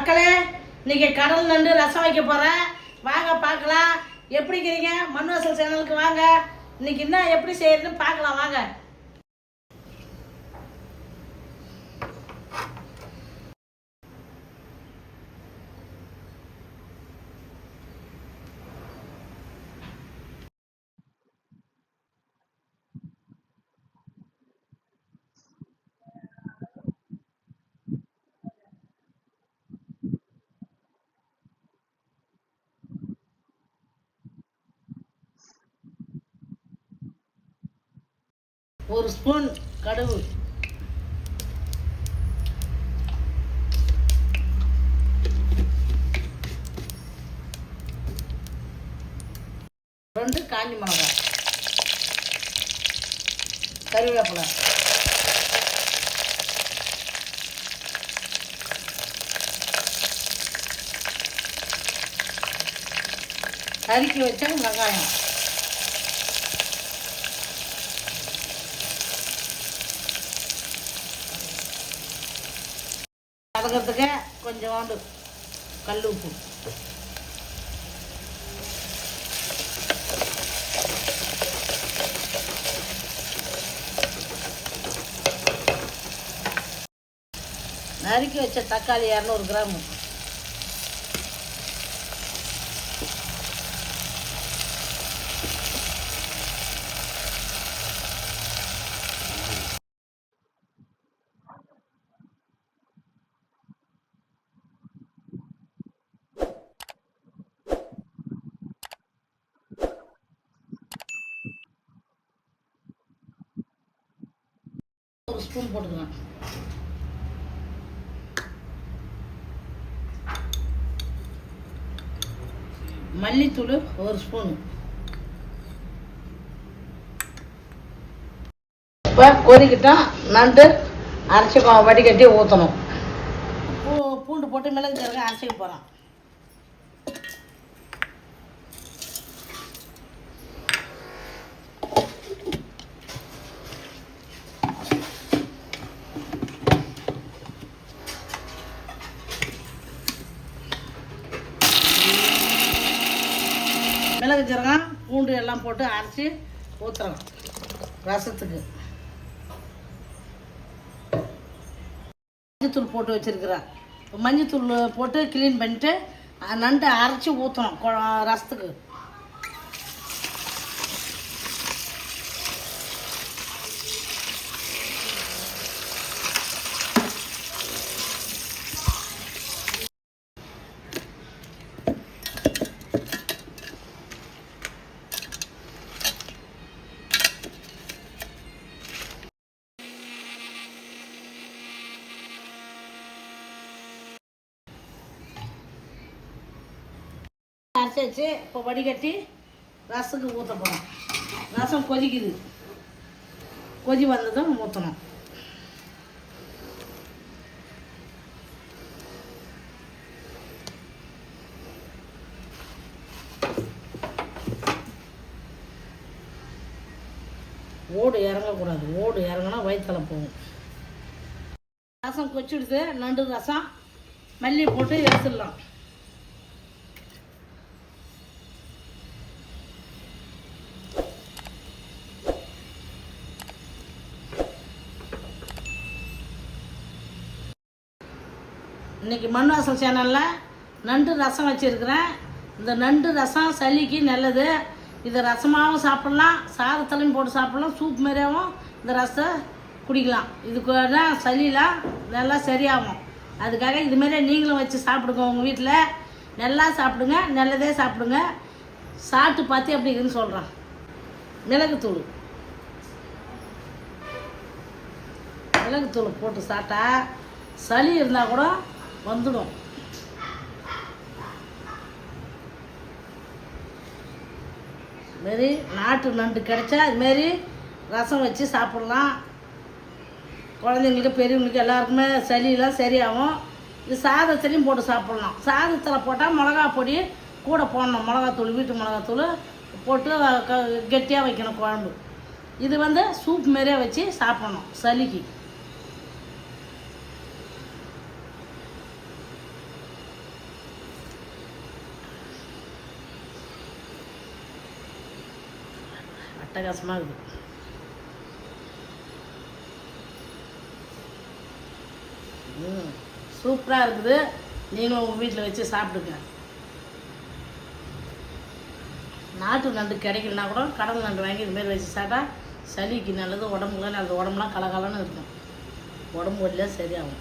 மக்களே, இன்னைக்கு கடல் நண்டு ரசம் வைக்க போகிறேன். வாங்க பார்க்கலாம். எப்படி இருக்கிறீங்க? மண்வாசல் சேனலுக்கு வாங்க. இன்னைக்கு என்ன எப்படி செய்யறதுன்னு பார்க்கலாம் வாங்க. ஒரு ஸ்பூன் கடுகு, ரெண்டு காஞ்சி மிளகாய், கறிவேப்பிலை, நறுக்கி வச்ச வெங்காயம், வதக்கிறதுக்கு கொஞ்சோண்டு கல் உப்பு, நறுக்கி வச்ச தக்காளி 200 கிராம், ஒரு ஸ்பூன் போட்டுக்கலாம். மல்லித்தூள் ஒரு ஸ்பூன். இப்போ கொதிக்கிட்டோம். நண்டு அரைச்சி வடிகட்டி ஊற்றணும். பூண்டு போட்டு மிளகு சீரகம் அரைச்சிக்க போகிறோம். மிளகு சீரகம் பூண்டு எல்லாம் போட்டு அரைச்சி ஊற்றுறோம் ரசத்துக்கு. மஞ்சத்தூள் போட்டு வச்சுருக்கிறேன். மஞ்சத்தூள் போட்டு க்ளீன் பண்ணிட்டு நண்டு அரைச்சி ஊற்றணும் ரசத்துக்கு. அரைச்சி வச்சு இப்போ வடிகட்டி ரசத்துக்கு ஊற்ற போகிறோம். ரசம் கொதிக்குது. கொதி வந்ததும் ஊற்றணும். ஓடு இறங்கக்கூடாது. ஓடு இறங்கினா வயிற்றுல போகும். ரசம் கொச்சிடுது. நண்டு ரசம் மல்லி போட்டு எடுத்துடலாம். இன்றைக்கி மண்வாசல் சேனலில் நண்டு ரசம் வச்சுருக்கிறேன். இந்த நண்டு ரசம் சளிக்கு நல்லது. இதை ரசமாகவும் சாப்பிட்லாம், சாதத்துலையும் போட்டு சாப்பிட்லாம், சூப் மாரியாகவும் இந்த ரசத்தை குடிக்கலாம். இதுக்கு தான் சளியெலாம் நல்லா சரியாகும். அதுக்காக இதுமாரியே நீங்களும் வச்சு சாப்பிடுங்க. உங்கள் வீட்டில் நல்லா சாப்பிடுங்க, நல்லதே சாப்பிடுங்க. சாப்பிட்டு பார்த்து எப்படி இருக்குன்னு சொல்கிறேன். மிளகுத்தூள் போட்டு சாப்பிட்டா சளி இருந்தால் கூட வந்துடும். இதுமாரி நாட்டு நண்டு கிடைச்சா இதுமாரி ரசம் வச்சு சாப்பிட்லாம். குழந்தைங்களுக்கு பெரியவங்களுக்கு எல்லாருக்குமே சளியெல்லாம் சரியாகும். இது சாதத்துலேயும் போட்டு சாப்பிட்லாம். சாதத்தில் போட்டால் மிளகா பொடி கூட போடணும். மிளகாத்தூள், வீட்டு மிளகாத்தூள் போட்டு கெட்டியாக வைக்கணும் குழம்பு. இது சூப் மாரியே வச்சு சாப்பிட்ணும் சளிக்கு. அட்டகாசமாக இருக்குது. சூப்பராக இருக்குது. நீங்களும் உங்கள் வீட்டில் வச்சு சாப்பிடுங்க. நாட்டு நண்டு கிடைக்கலனா கூட கடல் நண்டு வாங்கி இதுமாரி வச்சு சாப்பிட்டா சளிக்கு நல்லது, உடம்புலாம் நல்லது, உடம்புலாம் கலகலன்னு இருக்கும், உடம்பு வழியாக சரியாகும்.